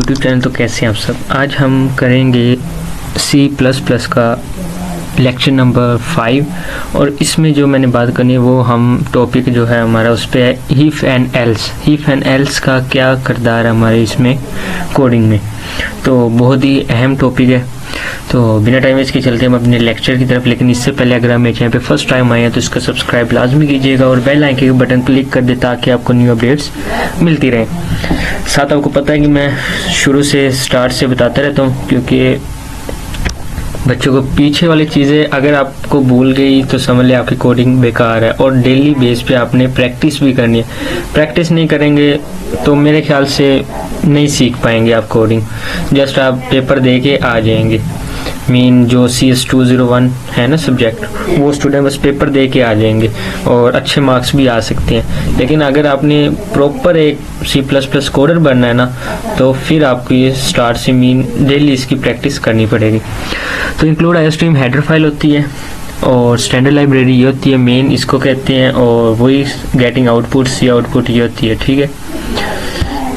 YouTube channel. तो कैसे हैं आप सब। आज हम करेंगे C++ का लेक्चर नंबर 5 और इसमें जो मैंने बात करनी है वो हम टॉपिक जो है हमारा उस पर है if and else. If and else का क्या किरदार है हमारे इसमें कोडिंग में, तो बहुत ही अहम टॉपिक है। तो बिना टाइम वेस्ट के चलते हैं हम अपने लेक्चर की तरफ। लेकिन इससे पहले अगर आप मेरे चैनल पे फर्स्ट टाइम आए हैं तो इसका सब्सक्राइब लाजमी कीजिएगा और बेल आइकन के बटन क्लिक कर दे ताकि आपको न्यू अपडेट्स मिलती रहे। साथ आपको पता है कि मैं शुरू से स्टार्ट से बताता रहता हूँ, क्योंकि बच्चों को पीछे वाली चीज़ें अगर आपको भूल गई तो समझ ले आपकी कोडिंग बेकार है। और डेली बेस पे आपने प्रैक्टिस भी करनी है। प्रैक्टिस नहीं करेंगे तो मेरे ख्याल से नहीं सीख पाएंगे आप कोडिंग। जस्ट आप पेपर दे के आ जाएंगे। मीन जो CS201 है ना सब्जेक्ट, वो स्टूडेंट बस पेपर दे के आ जाएंगे और अच्छे मार्क्स भी आ सकते हैं। लेकिन अगर आपने प्रॉपर एक C++ कोडर बनना है ना, तो फिर आपको ये स्टार्ट से मीन डेली इसकी प्रैक्टिस करनी पड़ेगी। तो इंक्लूड आईओस्ट्रीम हेडर फाइल होती है और स्टैंडर्ड लाइब्रेरी ये होती है, मेन इसको कहते हैं, और वही गेटिंग आउटपुट सी आउटपुट ये होती है। ठीक है,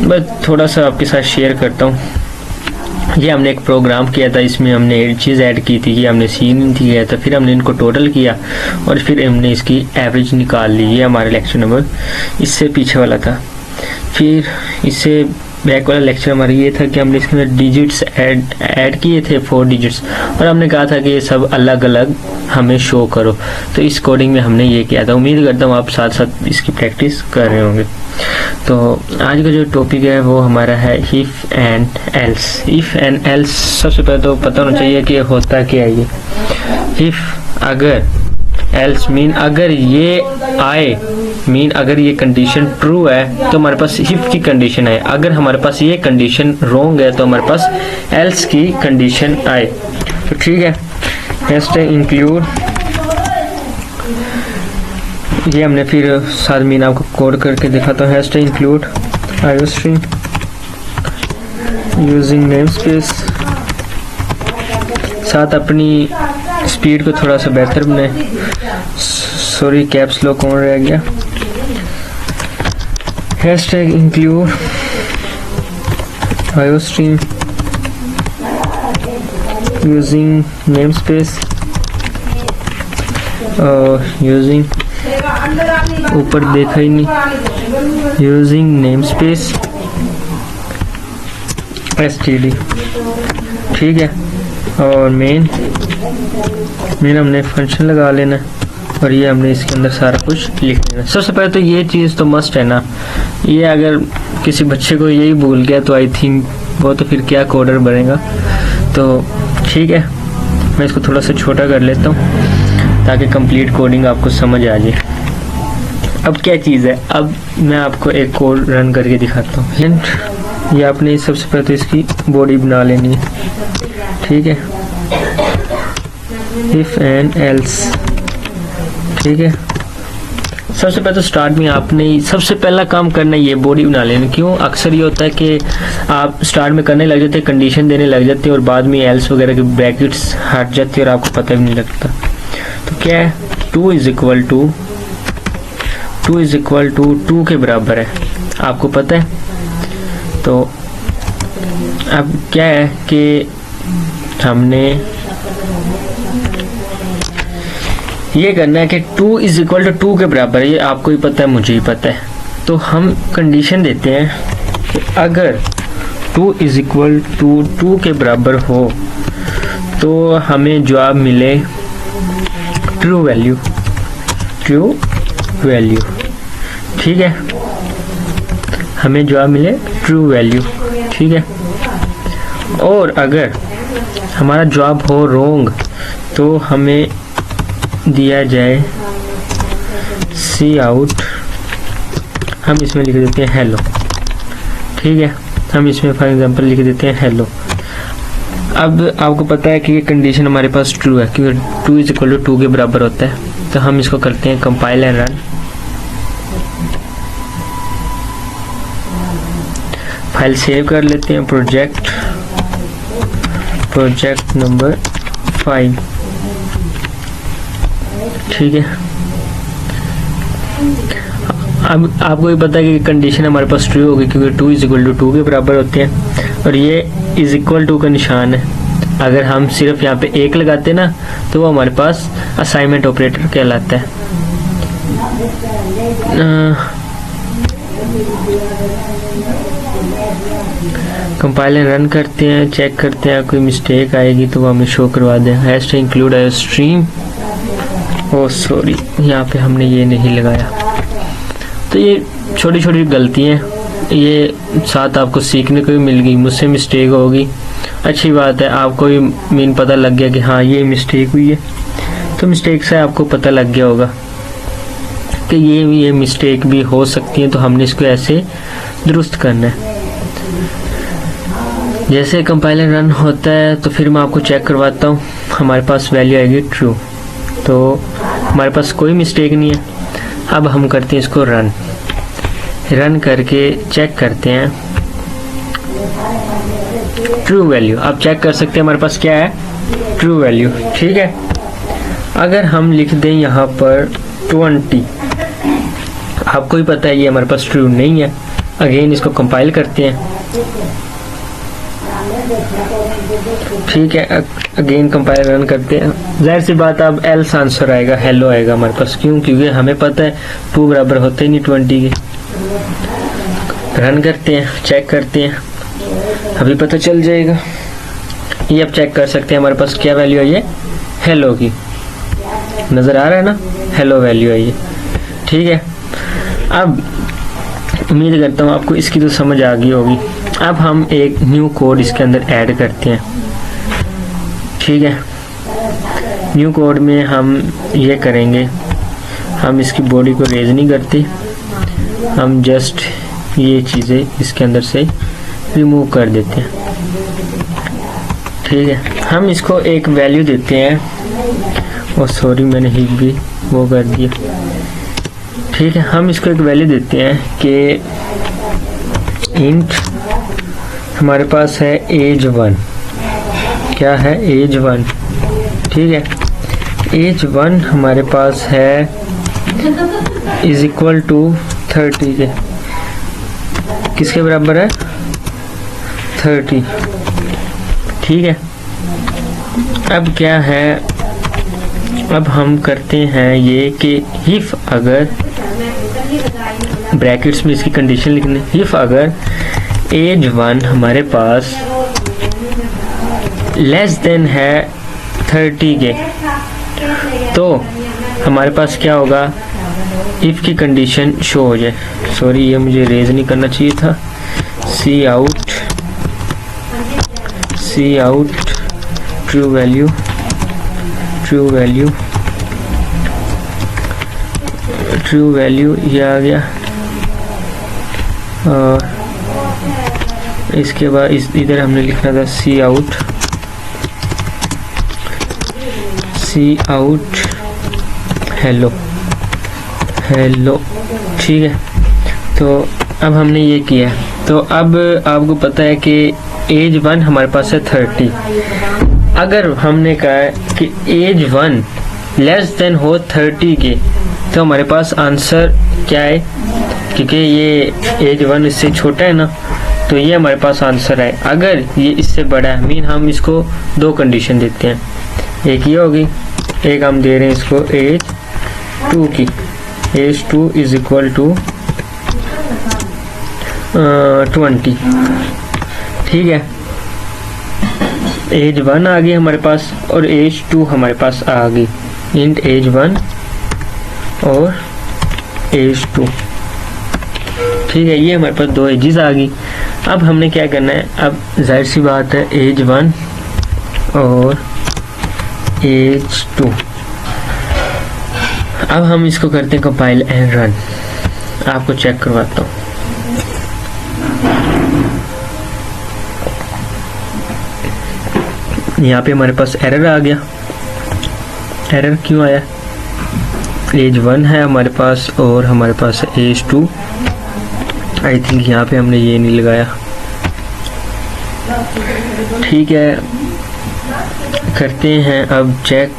बस थोड़ा सा आपके साथ शेयर करता हूँ। ये हमने एक प्रोग्राम किया था, इसमें हमने एक चीज़ ऐड की थी कि हमने सीन किया था, फिर हमने इनको टोटल किया और फिर हमने इसकी एवरेज निकाल ली। ये हमारा लेक्चर नंबर इससे पीछे वाला था। फिर इससे बैक वाला लेक्चर हमारा ये था कि हमने इसके अंदर डिजिट्स ऐड किए थे 4 डिजिट्स, और हमने कहा था कि ये सब अलग अलग हमें शो करो। तो इस कोडिंग में हमने ये किया था। उम्मीद करता हूँ आप साथ साथ इसकी प्रैक्टिस कर रहे होंगे। तो आज का जो टॉपिक है वो हमारा है if and else. If and else सबसे पहले तो पता होना चाहिए कि होता क्या है ये। इफ़ अगर, एल्स मीन अगर ये आए, मीन अगर ये कंडीशन ट्रू है तो हमारे पास इफ की कंडीशन है। अगर हमारे पास ये कंडीशन रॉन्ग है तो हमारे पास एल्स की कंडीशन आए। तो ठीक है, हैशटैग इंक्लूड, ये हमने फिर साथ मीन आपको कोड करके दिखाता हूँ। Hashtag include iostream using name space. साथ अपनी स्पीड को थोड़ा सा बेहतर बनाए। सॉरी कैप्स लॉक ऑन रह गया। Hashtag include iostream using name space using, ऊपर देखा ही नहीं, यूजिंग नेम स्पेस std। ठीक है, और मेन हमने फंक्शन लगा लेना और ये हमने इसके अंदर सारा कुछ लिख लेना। सबसे पहले तो ये चीज़ तो मस्ट है ना। ये अगर किसी बच्चे को यही भूल गया तो आई थिंक वो तो फिर क्या कोडर बनेगा। तो ठीक है, मैं इसको थोड़ा सा छोटा कर लेता हूँ ताकि कंप्लीट कोडिंग आपको समझ आ जाए। अब क्या चीज़ है, अब मैं आपको एक कोड रन करके दिखाता हूँ। हिंट, ये आपने सबसे पहले तो इसकी बॉडी बना लेनी है। ठीक है, इफ एंड एल्स। ठीक है, सबसे पहले तो स्टार्ट में आपने सबसे पहला काम करना है ये बॉडी बना लेना। क्यों, अक्सर ये होता है कि आप स्टार्ट में करने लग जाते हैं, कंडीशन देने लग जाते हैं और बाद में एल्स वगैरह की ब्रैकेट्स हट जाती है और आपको पता भी नहीं लगता। तो क्या है, 2 इज इक्वल टू 2 के बराबर है, आपको पता है। तो अब क्या है कि हमने ये करना है कि 2 इज इक्वल टू 2 के बराबर है। ये आपको ही पता है, मुझे ही पता है। तो हम कंडीशन देते हैं कि अगर 2 इज इक्वल टू 2 के बराबर हो तो हमें जवाब मिले ट्रू वैल्यू। ठीक है, हमें जवाब मिले ट्रू वैल्यू। ठीक है, और अगर हमारा जवाब हो रॉन्ग तो हमें दिया जाए सी आउट। हम इसमें लिख देते हैं हेलो। ठीक है, हम इसमें फॉर एग्जांपल लिख देते हैं हेलो। अब आपको पता है कि ये कंडीशन हमारे पास ट्रू है क्योंकि 2 इज इक्वल टू 2 के बराबर होता है। तो हम इसको करते हैं compile and run. File save कर लेते हैं, प्रोजेक्ट नंबर 5। ठीक है, अब आपको भी पता है कि कंडीशन हमारे पास ट्रू होगी क्योंकि 2 = 2 के बराबर होते हैं और ये = का निशान है। अगर हम सिर्फ यहाँ पे 1 लगाते ना तो वो हमारे पास असाइनमेंट ऑपरेटर कहलाता है। कंपाइलर रन करते हैं, चेक करते हैं, कोई मिस्टेक आएगी तो वो हमें शो करवा दें। Hash to include a stream, oh sorry यहाँ पे हमने ये नहीं लगाया। तो ये छोटी छोटी गलतियाँ, ये साथ आपको सीखने को भी मिल गई। मुझसे मिस्टेक होगी, अच्छी बात है, आपको भी मीन पता लग गया कि हाँ ये मिस्टेक हुई है। तो मिस्टेक से आपको पता लग गया होगा कि ये मिस्टेक भी हो सकती है, तो हमने इसको ऐसे दुरुस्त करना है। जैसे कंपाइलर रन होता है तो फिर मैं आपको चेक करवाता हूँ, हमारे पास वैल्यू आएगी ट्रू, तो हमारे पास कोई मिस्टेक नहीं है। अब हम करते हैं इसको रन करके चेक करते हैं ट्रू वैल्यू। आप चेक कर सकते हैं हमारे पास क्या है, ट्रू वैल्यू। ठीक है, अगर हम लिख दें यहाँ पर 20, आपको ही पता है ये हमारे पास ट्रू नहीं है। अगेन इसको कंपाइल करते हैं। ठीक है, अगेन कंपाइल रन करते हैं। जाहिर सी बात अब एल्स आंसर आएगा, हेलो आएगा हमारे पास। क्यों? क्योंकि हमें पता है 2 बराबर होते ही नहीं 20 के। रन करते हैं, चेक करते हैं, अभी पता चल जाएगा। ये आप चेक कर सकते हैं हमारे पास क्या वैल्यू आई है, हेलो की। नज़र आ रहा है ना, हेलो वैल्यू आई है। ठीक है, अब उम्मीद करता हूँ आपको इसकी तो समझ आ गई होगी। अब हम एक न्यू कोड इसके अंदर ऐड करते हैं। ठीक है, न्यू कोड में हम ये करेंगे, हम इसकी बॉडी को रेज नहीं करते, हम जस्ट ये चीज़ें इसके अंदर से रिमूव कर देते हैं। ठीक है, हम इसको एक वैल्यू देते हैं, और सॉरी मैंने ही भी वो कर दिया। ठीक है, हम इसको एक वैल्यू देते हैं कि इंट हमारे पास है एज 1। क्या है? एज 1। ठीक है, एज 1 हमारे पास है = 30 के। किसके बराबर है? 30। ठीक है, अब क्या है, अब हम करते हैं ये कि इफ अगर ब्रैकेट्स में इसकी कंडीशन लिखने, इफ अगर एज 1 हमारे पास लेस देन है 30 के, तो हमारे पास क्या होगा, इफ की कंडीशन शो हो जाए। सॉरी ये मुझे रेज नहीं करना चाहिए था। सी आउट ट्रू वैल्यू ये आ गया। और इसके बाद इधर हमने लिखना था सी आउट हेलो। ठीक है, तो अब हमने ये किया। तो अब आपको पता है कि एज 1 हमारे पास है 30। अगर हमने कहा है कि एज 1 लेस देन हो 30 के, तो हमारे पास आंसर क्या है, क्योंकि ये एज 1 इससे छोटा है ना, तो ये हमारे पास आंसर है। अगर ये इससे बड़ा है, मीन हम इसको 2 कंडीशन देते हैं, एक ये होगी, एक हम दे रहे हैं इसको एज 2 की। एज 2 = 20। ठीक है, एज 1 आ गई हमारे पास और एज 2 हमारे पास आ गई। इंट एज 1 और एज 2। ठीक है, ये हमारे पास 2 एजेस आ गई। अब हमने क्या करना है, अब जाहिर सी बात है एज 1 और एज 2। अब हम इसको करते हैं कंपाइल एंड रन। आपको चेक करवाता हूँ। यहाँ पे हमारे पास एरर आ गया। एरर क्यों आया? एज 1 है हमारे पास और हमारे पास है एज 2। आई थिंक यहाँ पे हमने ये नहीं लगाया। ठीक है, करते हैं अब चेक।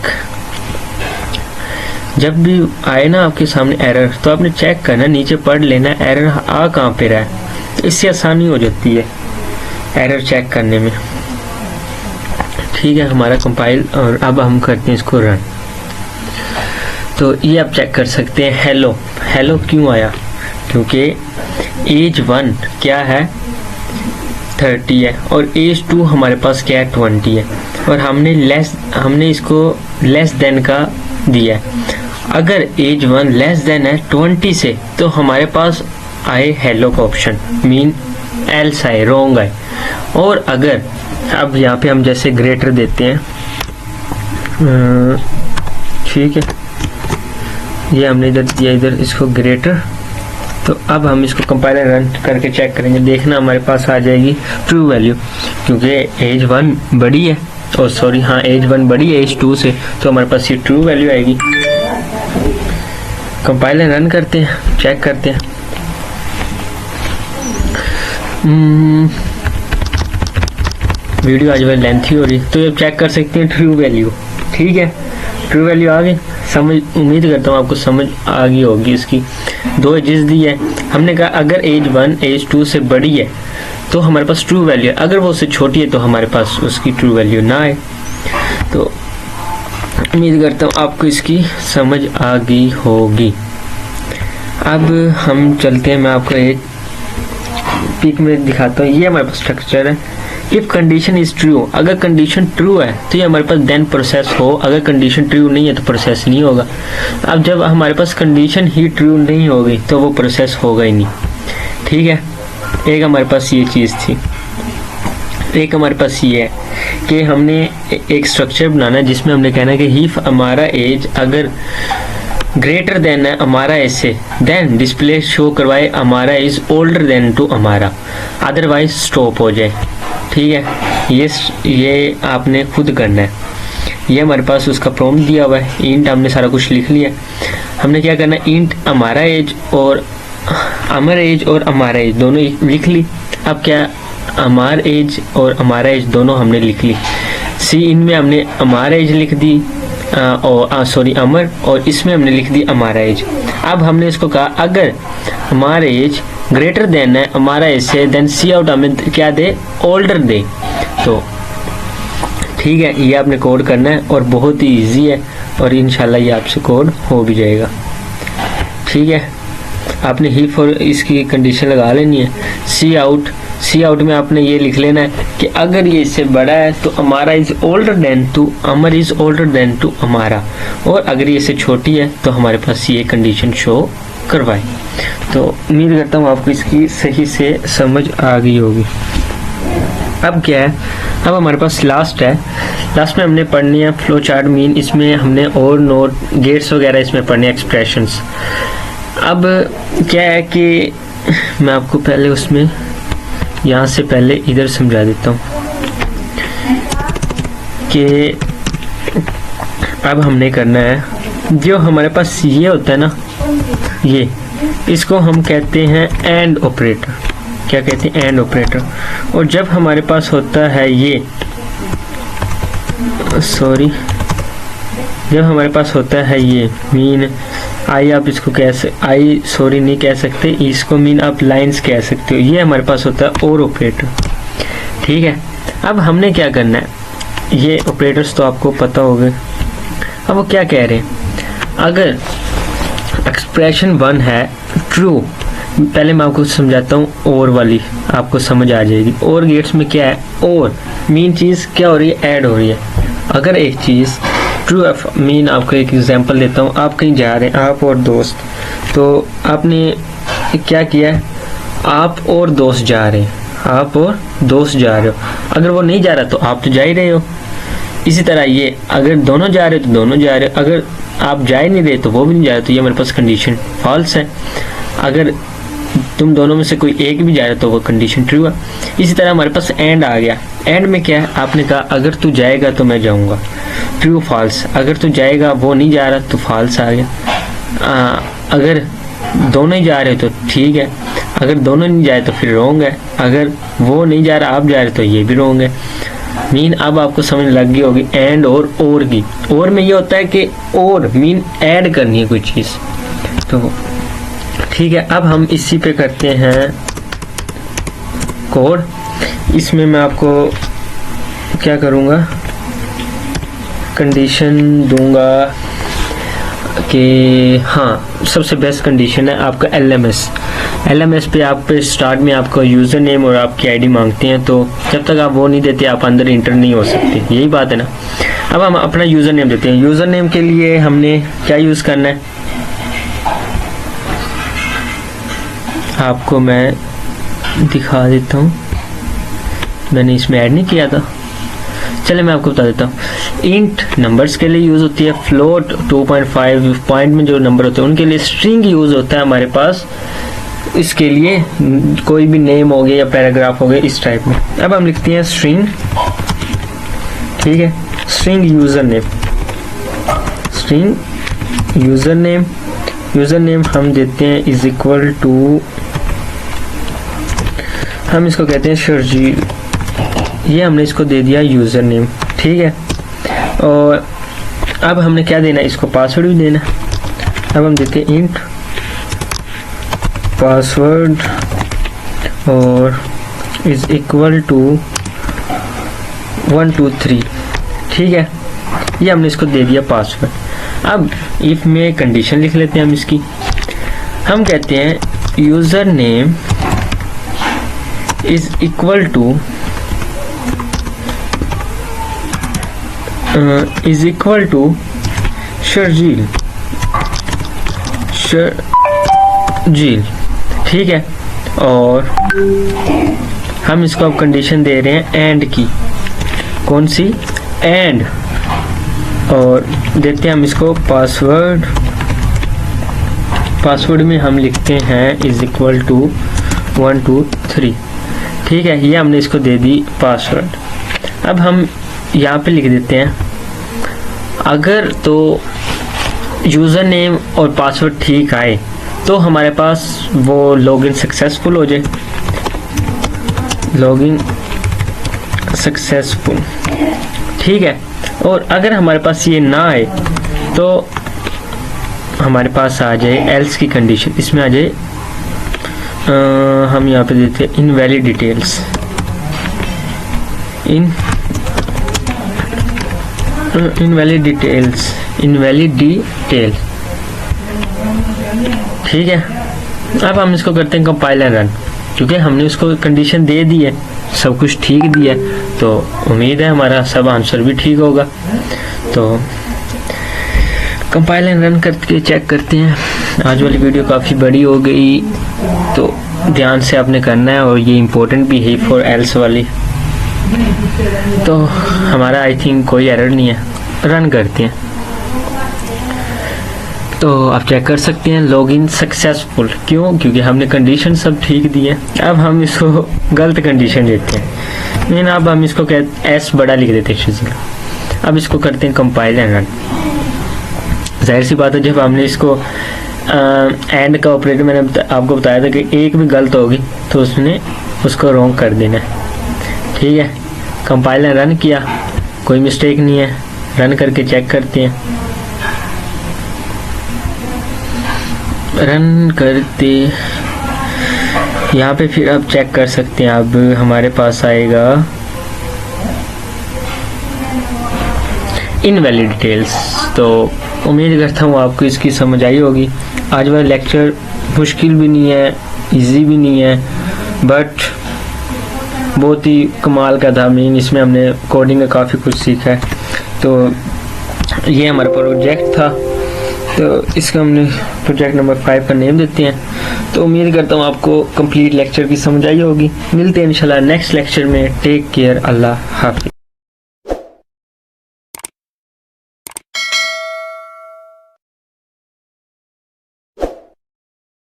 जब भी आए ना आपके सामने एरर, तो आपने चेक करना, नीचे पढ़ लेना एरर आ कहाँ पे रहा है, तो इससे आसानी हो जाती है एरर चेक करने में। ठीक है, हमारा कंपाइल, और अब हम करते हैं इसको रन। तो ये आप चेक कर सकते हैं, हेलो हेलो क्यों आया, क्योंकि एज 1 क्या है 30 है और एज 2 हमारे पास क्या है 20 है, और हमने इसको लेस देन का दिया है। अगर एज 1 लेस देन है 20 से, तो हमारे पास आए हेलो का ऑप्शन, मीन एल्स आए, रॉन्ग आए। और अगर अब यहाँ पे हम जैसे ग्रेटर देते हैं, ठीक है, ये हमने इधर दिया, इधर इसको ग्रेटर। तो अब हम इसको कंपाइलर रन करके चेक करेंगे, देखना हमारे पास आ जाएगी ट्रू वैल्यू, क्योंकि एज 1 बड़ी है, और सॉरी हाँ एज 1 बड़ी है एज 2 से, तो हमारे पास ये ट्रू वैल्यू आएगी। कंपाइलर रन करते हैं, चेक करते हैं। वीडियो आज वह लेंथी हो रही, तो ये चेक कर सकते हैं ट्रू वैल्यू। ठीक है, ट्रू वैल्यू आ गई, समझ, उम्मीद करता हूँ आपको समझ आ गई होगी। इसकी 2 एजेस दी है, हमने कहा अगर एज 1 एज 2 से बड़ी है तो हमारे पास ट्रू वैल्यू है, अगर वो उससे छोटी है तो हमारे पास उसकी ट्रू वैल्यू ना आए। तो उम्मीद करता हूँ आपको इसकी समझ आ गई होगी। अब हम चलते हैं, मैं आपको एक पिक में दिखाता हूँ। ये हमारे पास स्ट्रक्चर है, इफ कंडीशन इज ट्रू, अगर कंडीशन ट्रू है तो ये हमारे पास देन प्रोसेस हो, अगर कंडीशन ट्रू नहीं है तो प्रोसेस नहीं होगा। अब जब हमारे पास कंडीशन ही ट्रू नहीं होगी तो वो प्रोसेस होगा ही नहीं। ठीक है, एक हमारे पास ये चीज़ थी, एक हमारे पास ये है कि हमने एक स्ट्रक्चर बनाना है जिसमें हमने कहना है कि इफ हमारा एज अगर ग्रेटर देन है हमारा एज से, देन डिस्प्ले शो करवाए हमारा इज ओल्डर देन टू हमारा, अदरवाइज स्टॉप हो जाए। ठीक है, ये आपने खुद करना है। ये हमारे पास उसका प्रॉम्प्ट दिया हुआ है, इंट हमने सारा कुछ लिख लिया। हमने क्या करना है, इंट हमारा एज और हमारा एज दोनों लिख ली। अब क्या, हमारा एज और हमारा एज दोनों हमने लिख ली। सी इनमें हमने हमारा एज लिख दी, अमर, और इसमें हमने लिख दी हमारा एज। अब हमने इसको कहा अगर हमारा एज ग्रेटर देन है हमारा एज से, देन सी आउट हमें क्या दे, ओल्डर दे। तो ठीक है, ये आपने कोड करना है और बहुत ही इजी है, और इंशाल्लाह ये आपसे कोड हो भी जाएगा। ठीक है, आपने ही फॉर इसकी कंडीशन लगा लेनी है। सी आउट में आपने ये लिख लेना है कि अगर ये इससे बड़ा है तो हमारा is older than two, Amar is older than two हमारा, और अगर ये इससे छोटी है तो हमारे पास ये कंडीशन शो करवाए। तो उम्मीद करता हूँ आपको इसकी सही से समझ आ गई होगी। अब क्या है, अब हमारे पास लास्ट है, लास्ट में हमने पढ़नी है फ्लो चार्ट मीन, इसमें हमने और नोट गेट्स वगैरह इसमें पढ़ने एक्सप्रेशंस। अब क्या है कि मैं आपको पहले उसमें यहाँ से पहले इधर समझा देता हूँ कि अब हमने करना है, जो हमारे पास ये होता है ना, ये इसको हम कहते हैं एंड ऑपरेटर। क्या कहते हैं, एंड ऑपरेटर। और जब हमारे पास होता है ये, सॉरी, जब हमारे पास होता है ये मीन आई, आप इसको नहीं कह सकते, इसको मीन आप लाइंस कह सकते हो, ये हमारे पास होता है और ऑपरेटर। ठीक है, अब हमने क्या करना है, ये ऑपरेटर्स तो आपको पता होंगे। अब वो क्या कह रहे हैं, अगर एक्सप्रेशन 1 है ट्रू, पहले मैं आपको समझाता हूँ, और वाली आपको समझ आ जाएगी। और गेट्स में क्या है, और मीन चीज़ क्या हो रही है, ऐड हो रही है। अगर एक चीज़ ट्रू मीन, आपको एक एग्जांपल देता हूँ, आप कहीं जा रहे हैं, आप और दोस्त, तो आपने क्या किया, आप और दोस्त जा रहे हैं, आप और दोस्त जा रहे हो, अगर वो नहीं जा रहा तो आप तो जा ही रहे हो। इसी तरह ये अगर दोनों जा रहे हो तो दोनों जा रहे हो, अगर आप जा ही नहीं रहे तो वो भी नहीं जा रहे, तो ये हमारे पास कंडीशन फॉल्स है। अगर तुम दोनों में से कोई एक भी जा रहा है तो वो कंडीशन ट्रू है। इसी तरह हमारे पास एंड आ गया, एंड में क्या है, आपने कहा अगर तू जाएगा तो मैं जाऊंगा, ट्रू फॉल्स, अगर तू जाएगा वो नहीं जा रहा तो फॉल्स आ गया। अगर दोनों ही जा रहे हो तो ठीक है, अगर दोनों नहीं जाए तो फिर रॉन्ग है, अगर वो नहीं जा रहा आप जा रहे तो ये भी रॉन्ग है। मीन अब आपको समझ लग गई होगी एंड और की। और में ये होता है कि और मीन ऐड करनी है कोई चीज़। तो ठीक है, अब हम इसी पे करते हैं कोड। इसमें मैं आपको क्या करूँगा, कंडीशन दूंगा कि हाँ सबसे बेस्ट कंडीशन है आपका LMS पे आप पे स्टार्ट में आपका यूज़र नेम और आपकी आईडी मांगते हैं, तो जब तक आप वो नहीं देते आप अंदर इंटर नहीं हो सकते, यही बात है ना। अब हम अपना यूज़र नेम देते हैं। यूज़र नेम के लिए हमने क्या यूज़ करना है, आपको मैं दिखा देता हूँ, मैंने इसमें ऐड नहीं किया था, चले मैं आपको बता देता हूँ। इंट नंबर्स के लिए यूज़ होती है, फ्लोट 2.5 पॉइंट में जो नंबर होते हैं उनके लिए, स्ट्रिंग यूज़ होता है हमारे पास, इसके लिए कोई भी नेम हो गया या पैराग्राफ हो गया इस टाइप में। अब हम लिखते हैं स्ट्रिंग, ठीक है, स्ट्रिंग यूज़र नेम हम देते हैं इज इक्वल टू, हम इसको कहते हैं शर्जील, ये हमने इसको दे दिया यूज़र नेम, ठीक है। और अब हमने क्या देना है, इसको पासवर्ड भी देना। अब हम देते हैं इंट पासवर्ड और इज इक्वल टू 1 2 3, ठीक है, ये हमने इसको दे दिया पासवर्ड। अब इफ में कंडीशन लिख लेते हैं हम इसकी, हम कहते हैं user name is equal to Sharjeel, ठीक है। और हम इसको अब कंडीशन दे रहे हैं एंड की, कौन सी, एंड, और देते हैं हम इसको पासवर्ड में हम लिखते हैं इज इक्वल टू 1 2 3, ठीक है, ये हमने इसको दे दी पासवर्ड। अब हम यहाँ पे लिख देते हैं, अगर तो यूज़र नेम और पासवर्ड ठीक आए तो हमारे पास वो लॉगिन सक्सेसफुल हो जाए, लॉगिन सक्सेसफुल, ठीक है। और अगर हमारे पास ये ना आए तो हमारे पास आ जाए एल्स की कंडीशन, इसमें आ जाए हम यहाँ पे देते हैं इनवैलिड डिटेल्स, इनवैलिड डिटेल, ठीक है। अब हम इसको करते हैं कंपाइल एंड रन, क्योंकि हमने उसको कंडीशन दे दी है, सब कुछ ठीक दिया है, तो उम्मीद है हमारा सब आंसर भी ठीक होगा। तो कंपाइल एंड रन करके चेक करते हैं। आज वाली वीडियो काफ़ी बड़ी हो गई, तो ध्यान से आपने करना है, और ये इम्पोर्टेंट भी है फॉर एल्स वाली। तो हमारा आई थिंक कोई एरर नहीं है, रन करते हैं तो आप चेक कर सकते हैं लॉगिन सक्सेसफुल। क्यों? क्योंकि हमने कंडीशन सब ठीक दी है। अब हम इसको गलत कंडीशन देते हैं, लेकिन अब हम इसको एस बड़ा लिख देते हैं। अब इसको करते हैं कंपाइल एंड रन। जाहिर सी बात है, जब हमने इसको एंड का ऑपरेटर मैंने आपको बताया था कि एक भी गलत होगी तो उसने उसको रॉन्ग कर देना है, ठीक है। कंपाइल एंड रन किया, कोई मिस्टेक नहीं है, रन करके चेक करते हैं। रन करते यहाँ पे फिर आप चेक कर सकते हैं, अब हमारे पास आएगा इनवैलिड डिटेल्स। तो उम्मीद करता हूँ आपको इसकी समझ आई होगी। आज वाला लेक्चर मुश्किल भी नहीं है, इजी भी नहीं है, बट बहुत ही कमाल का था। मीन इसमें हमने कोडिंग का काफ़ी कुछ सीखा है। तो ये हमारा प्रोजेक्ट था, तो इसका हमने प्रोजेक्ट नंबर 5 का नेम देते हैं। तो उम्मीद करता हूँ आपको कंप्लीट लेक्चर की समझ आई होगी। मिलते हैं इंशाल्लाह नेक्स्ट लेक्चर में। टेक केयर, अल्लाह हाफिज़।